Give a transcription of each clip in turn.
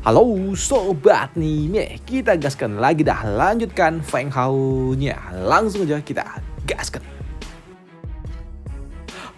Halo sobat nih, kita gaskan lagi dah, lanjutkan Feng Hao-nya. Langsung aja kita gaskan.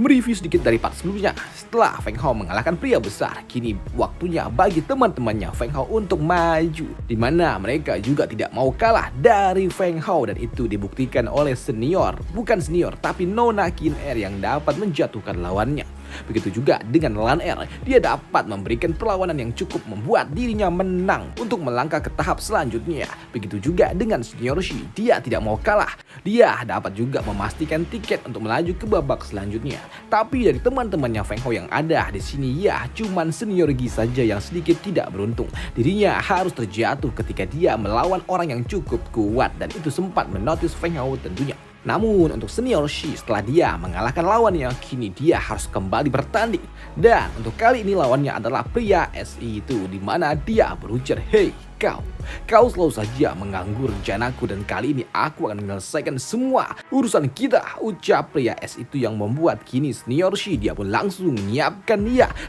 Mereview sedikit dari part sebelumnya. Setelah Feng Hao mengalahkan pria besar, kini waktunya bagi teman-temannya Feng Hao untuk maju. Dimana mereka juga tidak mau kalah dari Feng Hao, dan itu dibuktikan oleh senior, bukan senior tapi Nona Qin Er yang dapat menjatuhkan lawannya. Begitu juga dengan Lan Er, dia dapat memberikan perlawanan yang cukup membuat dirinya menang untuk melangkah ke tahap selanjutnya. Begitu juga dengan Senior Shi, dia tidak mau kalah. Dia dapat juga memastikan tiket untuk melaju ke babak selanjutnya. Tapi dari teman-temannya Feng Hao yang ada di sini, ya cuman Senior Gi saja yang sedikit tidak beruntung. Dirinya harus terjatuh ketika dia melawan orang yang cukup kuat, dan itu sempat menotis Feng Hao tentunya. Namun untuk Senior Shi, setelah dia mengalahkan lawannya, kini dia harus kembali bertanding. Dan untuk kali ini lawannya adalah pria SI itu, dimana dia berujar, "Hei kau selalu saja mengganggu rencanaku, dan kali ini aku akan menyelesaikan semua urusan kita," ucap pria S itu yang membuat kini Senior Shi dia pun langsung menyiapkan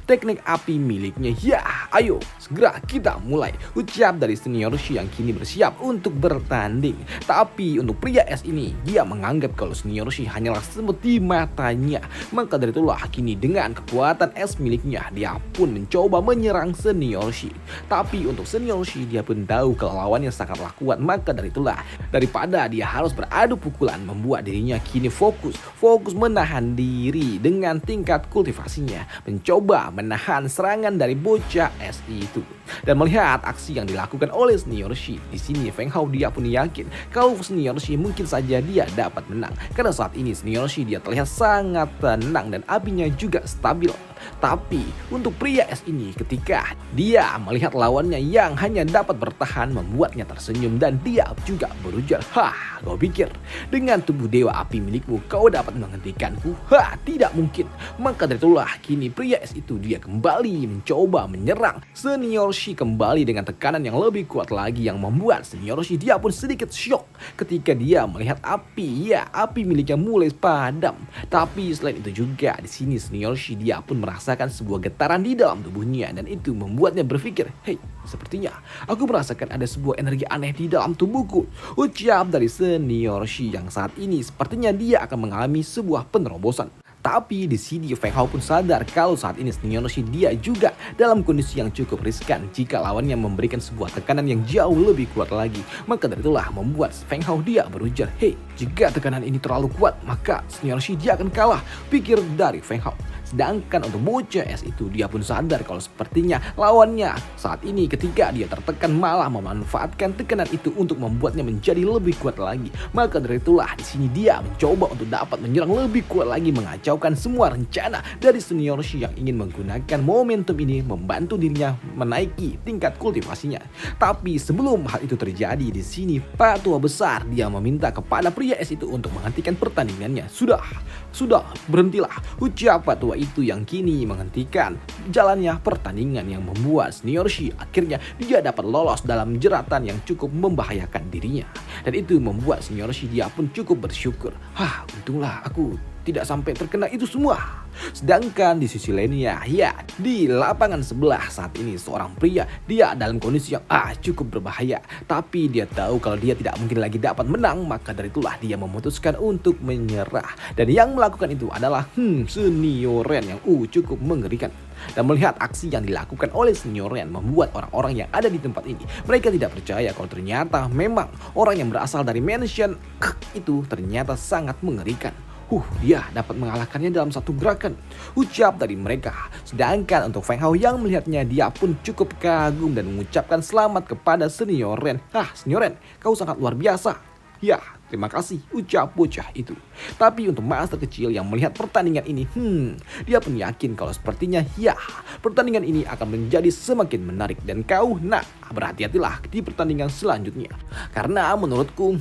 teknik api miliknya. "Ya, ayo segera kita mulai," ucap dari Senior Shi yang kini bersiap untuk bertanding. Tapi untuk pria S ini, dia menganggap kalau Senior Shi hanyalah semut di matanya. Maka dari itulah kini dengan kekuatan S miliknya, dia pun mencoba menyerang Senior Shi. Tapi untuk Senior Shi, dia pun tahu kalau lawannya sangatlah kuat. Maka dari itulah, daripada dia harus beradu pukulan, membuat dirinya kini fokus menahan diri dengan tingkat kultivasinya, mencoba menahan serangan dari bocah SI itu. Dan melihat aksi yang dilakukan oleh Senior Shi, di sini Feng Hao dia pun yakin kalau Senior Shi mungkin saja dia dapat menang. Karena saat ini Senior Shi dia terlihat sangat tenang dan apinya juga stabil. Tapi untuk pria S ini, ketika dia melihat lawannya yang hanya dapat bertahan, membuatnya tersenyum dan dia juga berujar, "Hah, kau pikir dengan tubuh dewa api milikmu kau dapat menghentikanku? Hah, tidak mungkin." Maka dari itulah kini pria S itu dia kembali mencoba menyerang Senior Shi kembali dengan tekanan yang lebih kuat lagi, yang membuat Senior Shi dia pun sedikit syok ketika dia melihat api miliknya mulai padam. Tapi selain itu juga di sini Senior Shi dia pun merasakan sebuah getaran di dalam tubuhnya, dan itu membuatnya berpikir, "Hei, sepertinya aku merasakan ada sebuah energi aneh di dalam tubuhku," ucap dari Senior Shi yang saat ini sepertinya dia akan mengalami sebuah penerobosan. Tapi di sini Feng Hao pun sadar kalau saat ini Senior Shi dia juga dalam kondisi yang cukup riskan jika lawannya memberikan sebuah tekanan yang jauh lebih kuat lagi. Maka dari itulah membuat Feng Hao dia berujar, "Hei, jika tekanan ini terlalu kuat maka Senior Shi dia akan kalah," pikir dari Feng Hao. Sedangkan untuk bocah S itu, dia pun sadar kalau sepertinya lawannya saat ini ketika dia tertekan malah memanfaatkan tekanan itu untuk membuatnya menjadi lebih kuat lagi. Maka dari itulah di sini dia mencoba untuk dapat menyerang lebih kuat lagi, mengacaukan semua rencana dari Senior Shi yang ingin menggunakan momentum ini membantu dirinya menaiki tingkat kultivasinya. Tapi sebelum hal itu terjadi, di sini Pak Tua Besar dia meminta kepada pria S itu untuk menghentikan pertandingannya. Sudah, berhentilah," ucap Pak Tua itu yang kini menghentikan jalannya pertandingan, yang membuat Senior Shi akhirnya dia dapat lolos dalam jeratan yang cukup membahayakan dirinya. Dan itu membuat Senior Shi dia pun cukup bersyukur, "Hah, untunglah aku tidak sampai terkena itu semua." Sedangkan di sisi lainnya, ya di lapangan sebelah saat ini seorang pria dia dalam kondisi yang cukup berbahaya. Tapi dia tahu kalau dia tidak mungkin lagi dapat menang, maka dari itulah dia memutuskan untuk menyerah. Dan yang melakukan itu adalah Senior Ren yang cukup mengerikan. Dan melihat aksi yang dilakukan oleh Senior Ren membuat orang-orang yang ada di tempat ini, mereka tidak percaya kalau ternyata memang orang yang berasal dari mansion itu ternyata sangat mengerikan. Dia dapat mengalahkannya dalam satu gerakan, ucap dari mereka. Sedangkan untuk Feng Hao yang melihatnya, dia pun cukup kagum dan mengucapkan selamat kepada Senior Ren. "Senior Ren, kau sangat luar biasa." "Ya, terima kasih," ucap bocah itu. Tapi untuk master kecil yang melihat pertandingan ini, dia pun yakin kalau sepertinya pertandingan ini akan menjadi semakin menarik. Dan kau berhati-hatilah di pertandingan selanjutnya. Karena menurutku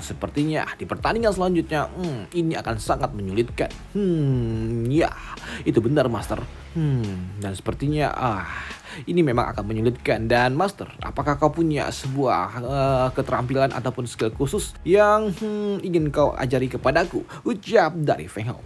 sepertinya di pertandingan selanjutnya ini akan sangat menyulitkan. Ya, itu benar master. Dan sepertinya ini memang akan menyulitkan. Dan Master, apakah kau punya sebuah keterampilan ataupun skill khusus yang ingin kau ajari kepadaku? Ucap dari Feng Hao.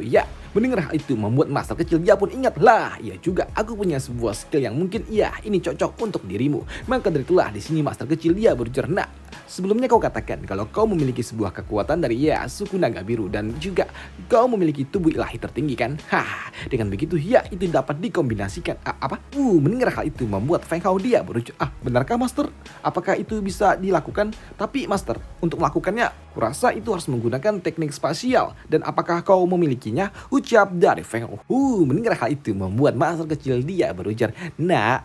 Ya. Mendengar hal itu membuat Master kecil dia pun ingatlah, ya juga aku punya sebuah skill yang mungkin ini cocok untuk dirimu. Maka dari itulah di sini Master kecil dia berujar, nah, sebelumnya kau katakan kalau kau memiliki sebuah kekuatan dari suku naga biru dan juga kau memiliki tubuh ilahi tertinggi kan? Dengan begitu itu dapat dikombinasikan. Mendengar hal itu membuat Feng Hao dia berujar, benarkah Master? Apakah itu bisa dilakukan? Tapi Master, untuk melakukannya kurasa itu harus menggunakan teknik spasial, dan apakah kau memilikinya? Ucap dari Feng Hao. Mendengar hal itu membuat Master kecil dia berujar, nah,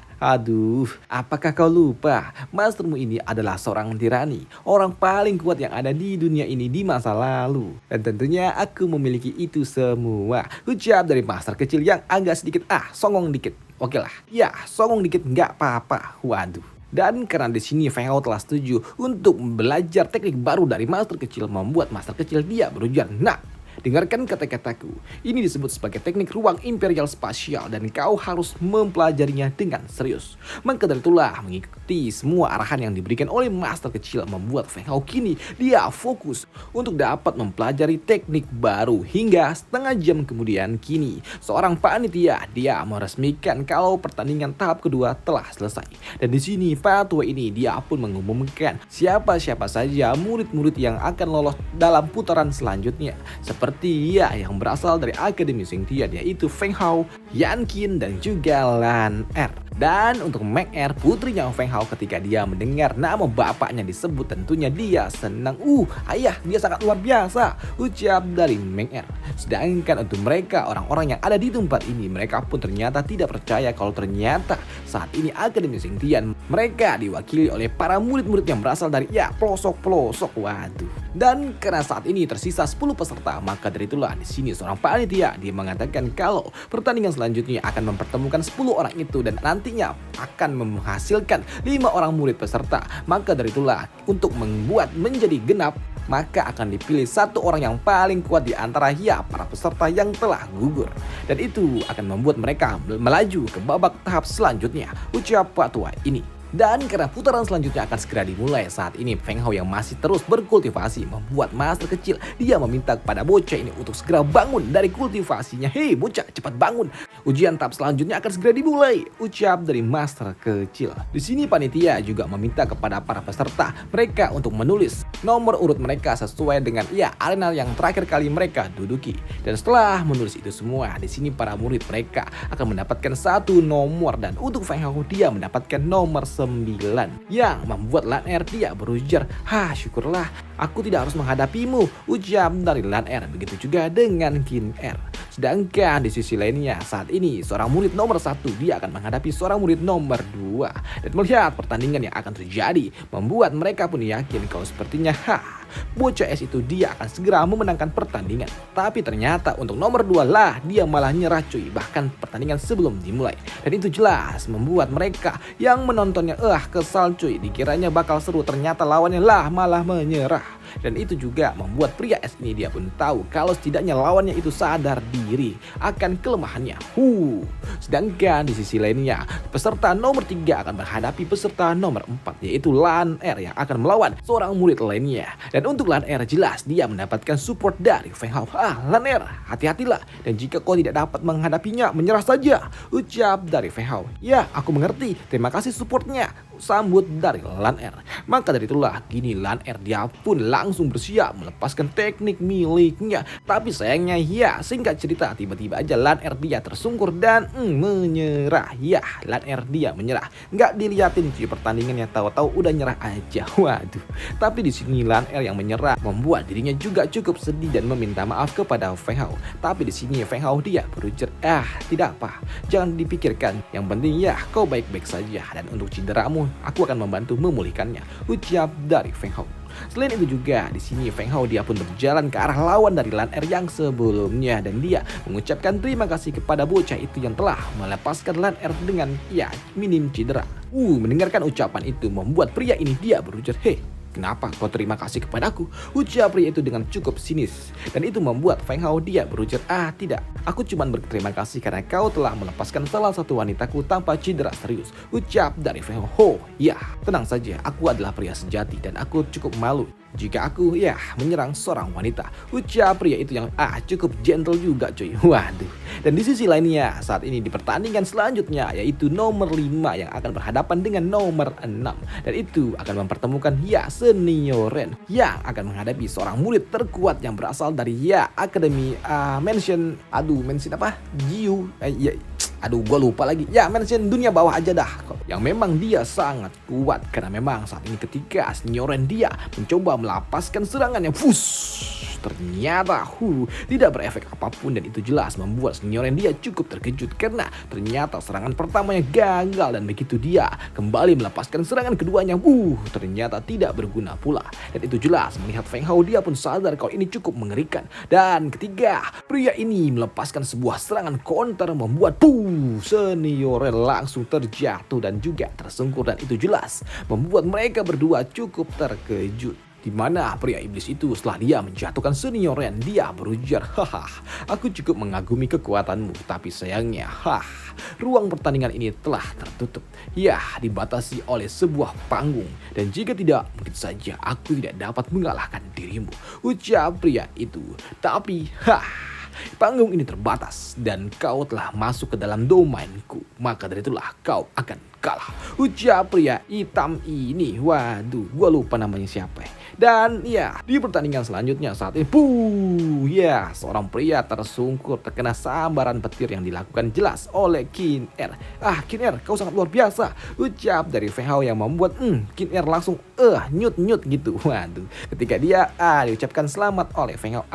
apakah kau lupa? Mastermu ini adalah seorang tirani, orang paling kuat yang ada di dunia ini di masa lalu. Dan tentunya aku memiliki itu semua. Ucap dari Master kecil yang agak sedikit songong dikit. Oke lah, songong dikit nggak apa-apa. Waduh. Dan karena di sini Feng Hao telah setuju untuk belajar teknik baru dari Master kecil, membuat Master kecil dia berujar, nah, dengarkan kata-kataku. Ini disebut sebagai teknik ruang imperial spasial dan kau harus mempelajarinya dengan serius. Maka dari itulah mengikuti semua arahan yang diberikan oleh Master kecil membuat Feng Hao kini dia fokus untuk dapat mempelajari teknik baru. Hingga setengah jam kemudian kini seorang panitia dia meresmikan kalau pertandingan tahap kedua telah selesai. Dan di sini fatwa ini dia pun mengumumkan siapa-siapa saja murid-murid yang akan lolos dalam putaran selanjutnya. Seperti yang berasal dari Akademi Xingtian, yaitu Feng Hao, Yan Qin, dan juga Lan Er. Dan untuk Meng Er, putrinya Feng Hao, ketika dia mendengar nama bapaknya disebut tentunya dia senang. Ayah dia sangat luar biasa, ucap dari Meng Er. Sedangkan untuk mereka orang-orang yang ada di tempat ini, mereka pun ternyata tidak percaya kalau ternyata saat ini Akademi Xingtian mereka diwakili oleh para murid-murid yang berasal dari pelosok-pelosok. Waduh. Dan karena saat ini tersisa 10 peserta, maka dari itulah di sini seorang panitia dia mengatakan kalau pertandingan selanjutnya akan mempertemukan 10 orang itu dan nantinya akan menghasilkan 5 orang murid peserta. Maka dari itulah untuk membuat menjadi genap, maka akan dipilih 1 orang yang paling kuat di antara para peserta yang telah gugur. Dan itu akan membuat mereka melaju ke babak tahap selanjutnya, ucap fatwa ini. Dan karena putaran selanjutnya akan segera dimulai, saat ini Feng Hao yang masih terus berkultivasi membuat Master kecil dia meminta kepada bocah ini untuk segera bangun dari kultivasinya. Hei bocah, cepat bangun, ujian tahap selanjutnya akan segera dimulai, ucap dari Master kecil. Di sini panitia juga meminta kepada para peserta mereka untuk menulis nomor urut mereka sesuai dengan arena yang terakhir kali mereka duduki. Dan setelah menulis itu semua, di sini para murid mereka akan mendapatkan 1 nomor, dan untuk Feng Hao dia mendapatkan nomor 9 yang membuat Lan Er dia berujar, syukurlah aku tidak harus menghadapimu, ucap dari Lan Er. Begitu juga dengan Qin Er. Sedangkan di sisi lainnya saat ini seorang murid nomor 1 dia akan menghadapi seorang murid nomor 2. Dan melihat pertandingan yang akan terjadi membuat mereka pun yakin kalau sepertinya bocah es itu dia akan segera memenangkan pertandingan. Tapi ternyata untuk nomor 2 lah dia malah nyerah cuy, bahkan pertandingan sebelum dimulai. Dan itu jelas membuat mereka yang menontonnya kesal cuy, dikiranya bakal seru, ternyata lawannya malah menyerah. Dan itu juga membuat pria es ini dia pun tahu kalau setidaknya lawannya itu sadar diri akan kelemahannya. Sedangkan di sisi lainnya peserta nomor 3 akan menghadapi peserta nomor 4, yaitu Lan Er yang akan melawan seorang murid lainnya. Dan untuk Lan Er jelas dia mendapatkan support dari Feng Hao. Lan Er, hati-hatilah, dan jika kau tidak dapat menghadapinya menyerah saja, ucap dari Feng Hao. Ya, aku mengerti, terima kasih supportnya, sambut dari Lan Er. Maka dari itulah kini Lan Er dia pun langsung bersiap melepaskan teknik miliknya. Tapi sayangnya singkat cerita tiba-tiba aja Lan Er dia tersungkur dan menyerah. Lan Er dia menyerah. Nggak diliatin cuy pertandingannya, tahu-tahu udah nyerah aja. Waduh. Tapi di sini Lan Er yang menyerah membuat dirinya juga cukup sedih dan meminta maaf kepada Feng Hao. Tapi di sini Feng Hao dia berujar, tidak apa, jangan dipikirkan. Yang penting kau baik-baik saja, dan untuk cederamu aku akan membantu memulihkannya, ucap dari Feng Hao. Selain itu juga di sini Feng Hao dia pun berjalan ke arah lawan dari Lan Er yang sebelumnya, dan dia mengucapkan terima kasih kepada bocah itu yang telah melepaskan Lan Er dengan minim cedera. Mendengarkan ucapan itu membuat pria ini dia berujar, Kenapa kau terima kasih kepadaku? Ujar pria itu dengan cukup sinis. Dan itu membuat Feng Hao dia berujar, tidak. Aku cuma berterima kasih karena kau telah melepaskan salah satu wanitaku tanpa cedera serius. Ucap dari Feng Hao. Ya, tenang saja, aku adalah pria sejati dan aku cukup malu jika aku menyerang seorang wanita. Ucap pria itu yang cukup gentle juga cuy. Waduh. Dan di sisi lainnya saat ini di pertandingan selanjutnya yaitu nomor 5 yang akan berhadapan dengan nomor 6. Dan itu akan mempertemukan Senior Ren yang akan menghadapi seorang murid terkuat yang berasal dari Akademi Mansion Jiu. Gue lupa lagi. Mansion dunia bawah aja dah. Yang memang dia sangat kuat karena memang saat ini ketika Senior Ren dia mencoba melapaskan serangannya, ternyata tidak berefek apapun dan itu jelas membuat Senior Ren dia cukup terkejut karena ternyata serangan pertamanya gagal dan begitu dia kembali melepaskan serangan keduanya, ternyata tidak berguna pula. Dan itu jelas melihat Feng Hao dia pun sadar kalau ini cukup mengerikan. Dan ketiga, pria ini melepaskan sebuah serangan counter membuat Senior Ren langsung terjatuh dan juga tersungkur dan itu jelas membuat mereka berdua cukup terkejut. Di mana pria iblis itu setelah dia menjatuhkan Senior Ren dia berujar, aku cukup mengagumi kekuatanmu, tapi sayangnya ruang pertandingan ini telah tertutup, dibatasi oleh sebuah panggung, dan jika tidak mungkin saja aku tidak dapat mengalahkan dirimu, ucap pria itu. Tapi panggung ini terbatas dan kau telah masuk ke dalam domainku, maka dari itulah kau akan kalah, ucap pria hitam ini. Waduh, gue lupa namanya siapa. Dan di pertandingan selanjutnya saat ini seorang pria tersungkur terkena sambaran petir yang dilakukan jelas oleh Qin Er. Qin Er, kau sangat luar biasa, ucap dari Feng Hao yang membuat Qin Er langsung nyut gitu. Waduh, ketika dia diucapkan selamat oleh Feng Hao.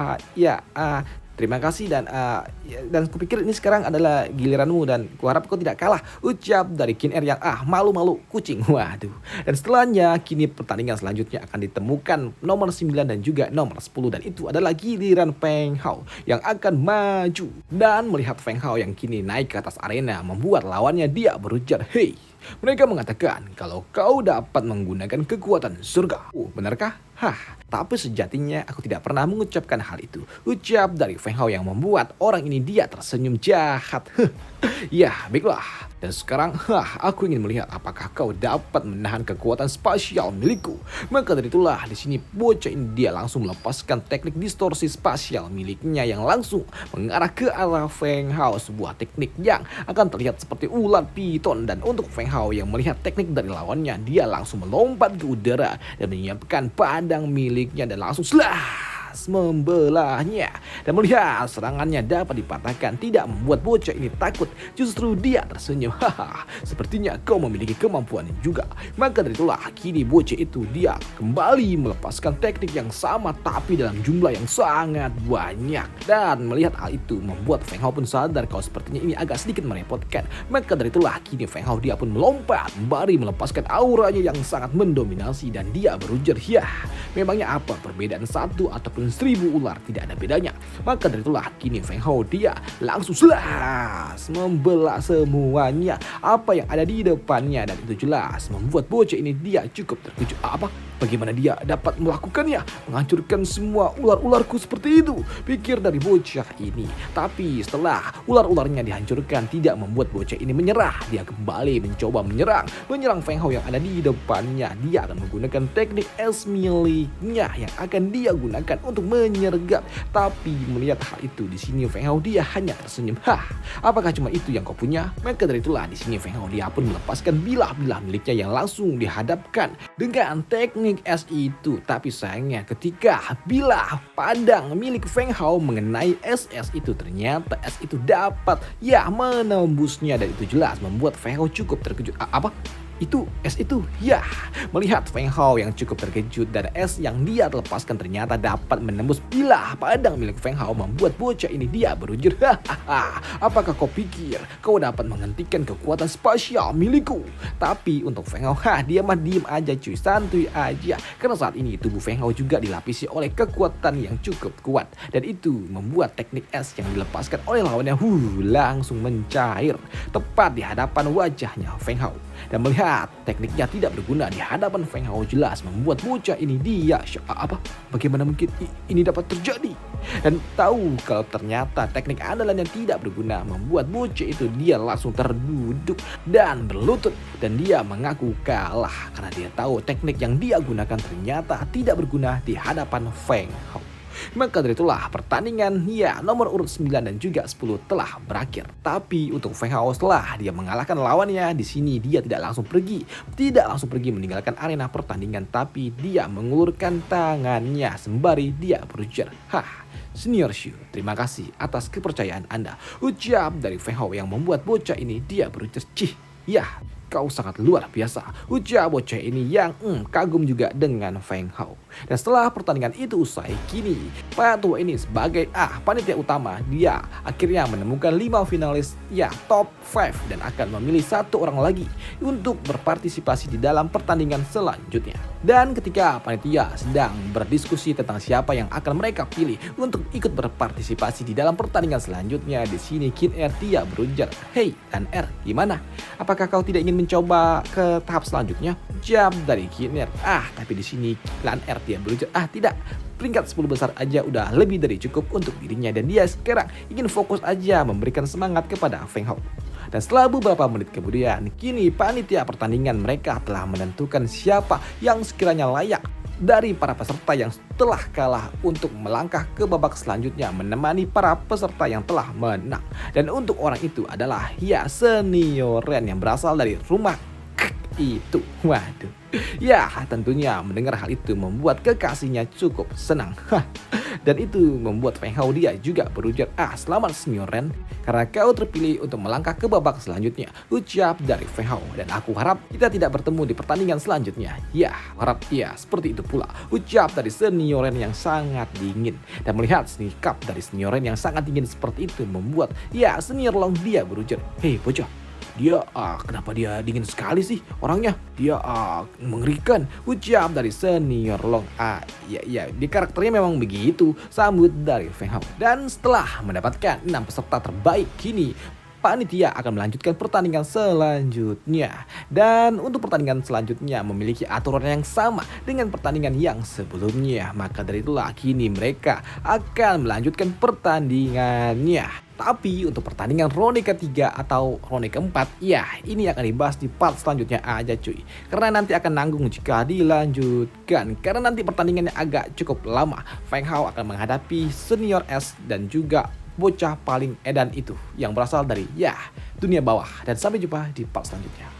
Terima kasih dan kupikir ini sekarang adalah giliranmu dan kuharap kau tidak kalah, ucap dari Qin Er yang malu-malu kucing. Waduh. Dan setelahnya kini pertandingan selanjutnya akan ditemukan nomor 9 dan juga nomor 10 dan itu adalah giliran Feng Hao yang akan maju. Dan melihat Feng Hao yang kini naik ke atas arena membuat lawannya dia berujar, "Hei, mereka mengatakan kalau kau dapat menggunakan kekuatan surga. Benarkah? Tapi sejatinya aku tidak pernah mengucapkan hal itu," ucap dari Feng Hao yang membuat orang ini dia tersenyum jahat. Baiklah. Dan sekarang aku ingin melihat apakah kau dapat menahan kekuatan spasial milikku. Maka dari itulah di sini bocah ini dia langsung melepaskan teknik distorsi spasial miliknya yang langsung mengarah ke arah Feng Hao, sebuah teknik yang akan terlihat seperti ular piton. Dan untuk Feng Hao yang melihat teknik dari lawannya, dia langsung melompat ke udara dan menyiapkan padang miliknya dan langsung membelahnya. Dan melihat serangannya dapat dipatahkan tidak membuat bocah ini takut, justru dia tersenyum. Sepertinya kau memiliki kemampuan juga. Maka dari itulah kini bocah itu dia kembali melepaskan teknik yang sama tapi dalam jumlah yang sangat banyak. Dan melihat hal itu membuat Feng Hao pun sadar kalau sepertinya ini agak sedikit merepotkan. Maka dari itulah kini Feng Hao dia pun melompat kembali melepaskan auranya yang sangat mendominasi dan dia berujar, memangnya apa perbedaan satu ataupun 1000 ular, tidak ada bedanya. Maka dari itulah kini Feng Hao dia langsung membelah semuanya apa yang ada di depannya dan itu jelas membuat bocah ini dia cukup terkejut. Bagaimana dia dapat melakukannya, menghancurkan semua ular-ularku seperti itu, pikir dari bocah ini. Tapi setelah ular-ularnya dihancurkan tidak membuat bocah ini menyerah. Dia kembali mencoba menyerang Feng Hao yang ada di depannya. Dia akan menggunakan teknik es miliknya yang akan dia gunakan untuk menyergap. Tapi melihat hal itu di sini Feng Hao dia hanya tersenyum. Apakah cuma itu yang kau punya? Maka dari itulah di sini Feng Hao dia pun melepaskan bilah-bilah miliknya yang langsung dihadapkan dengan teknik es itu. Tapi sayangnya ketika bilah padang milik Feng Hao mengenai es itu, ternyata es itu dapat menembusnya dan itu jelas membuat Feng Hao cukup terkejut. Itu es itu melihat Feng Hao yang cukup terkejut dan es yang dia lepaskan ternyata dapat menembus bilah padang milik Feng Hao membuat bocah ini dia berujar, apakah kau pikir kau dapat menghentikan kekuatan spasial milikku? Tapi untuk Feng Hao dia diem aja cuy, santuy aja karena saat ini tubuh Feng Hao juga dilapisi oleh kekuatan yang cukup kuat dan itu membuat teknik es yang dilepaskan oleh lawannya langsung mencair tepat di hadapan wajahnya Feng Hao. Dan melihat tekniknya tidak berguna di hadapan Feng Hao jelas membuat bocah ini bagaimana mungkin ini dapat terjadi. Dan tahu kalau ternyata teknik andalannya tidak berguna membuat bocah itu dia langsung terduduk dan berlutut. Dan dia mengaku kalah karena dia tahu teknik yang dia gunakan ternyata tidak berguna di hadapan Feng Hao. Maka dari itulah pertandingan nomor urut 9 dan juga 10 telah berakhir. Tapi untuk Feng Hao setelah dia mengalahkan lawannya, di sini dia tidak langsung pergi meninggalkan arena pertandingan, tapi dia mengulurkan tangannya sembari dia berujar, Senior Shu, terima kasih atas kepercayaan Anda. Ucap dari Feng Hao yang membuat bocah ini dia berujar, kau sangat luar biasa. Ucap bocah ini yang kagum juga dengan Feng Hao. Dan setelah pertandingan itu usai, kini Patua ini sebagai panitia utama, dia akhirnya menemukan 5 finalis top 5 dan akan memilih 1 orang lagi untuk berpartisipasi di dalam pertandingan selanjutnya. Dan ketika panitia sedang berdiskusi tentang siapa yang akan mereka pilih untuk ikut berpartisipasi di dalam pertandingan selanjutnya, di sini Kin Er dia berujar, "Hei Lan Er, gimana? Apakah kau tidak ingin mencoba ke tahap selanjutnya?" Jawab dari Kin Er, tapi di sini Lan Er dia berujar, tidak. Peringkat 10 besar aja udah lebih dari cukup untuk dirinya dan dia sekarang ingin fokus aja memberikan semangat kepada Feng Hao. Dan setelah beberapa menit kemudian, kini panitia pertandingan mereka telah menentukan siapa yang sekiranya layak dari para peserta yang telah kalah untuk melangkah ke babak selanjutnya menemani para peserta yang telah menang. Dan untuk orang itu adalah Senior Ren yang berasal dari rumah itu. Waduh. Tentunya mendengar hal itu membuat kekasihnya cukup senang. Dan itu membuat Feng Hao dia juga berujar, selamat Senior Ren, karena kau terpilih untuk melangkah ke babak selanjutnya. Ucap dari Feng Hao, dan aku harap kita tidak bertemu di pertandingan selanjutnya. Harap seperti itu pula. Ucap dari Senior Ren yang sangat dingin. Dan melihat sikap dari Senior Ren yang sangat dingin seperti itu membuat Senior Long dia berujar, "Hei bocah, dia kenapa dia dingin sekali sih orangnya? Dia mengerikan." Ucap dari Senior Long. Di karakternya memang begitu, sambut dari Feng Hao. Dan setelah mendapatkan 6 peserta terbaik, kini panitia akan melanjutkan pertandingan selanjutnya. Dan untuk pertandingan selanjutnya memiliki aturan yang sama dengan pertandingan yang sebelumnya. Maka dari itulah kini mereka akan melanjutkan pertandingannya. Tapi untuk pertandingan ronde ketiga atau ronde keempat, ini akan dibahas di part selanjutnya aja cuy. Karena nanti akan nanggung jika dilanjutkan. Karena nanti pertandingannya agak cukup lama. Feng Hao akan menghadapi Senior S dan juga bocah paling edan itu yang berasal dari dunia bawah. Dan sampai jumpa di part selanjutnya.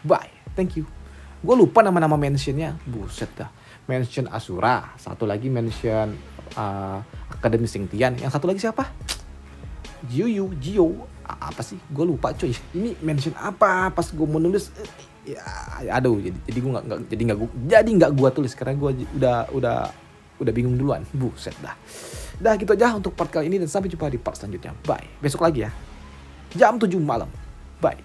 Bye, thank you. Gue lupa nama-nama mentionnya, buset dah. Mention Asura, satu lagi mention Akademi Singtian, yang satu lagi siapa? Gio, apa sih? Gue lupa coy. Ini mention apa pas gue mau nulis? Jadi nggak gue tulis karena gue udah bingung duluan. Buset dah. Dah gitu aja untuk part kali ini dan sampai jumpa di part selanjutnya. Bye. Besok lagi ya. Jam 7 malam. Bye.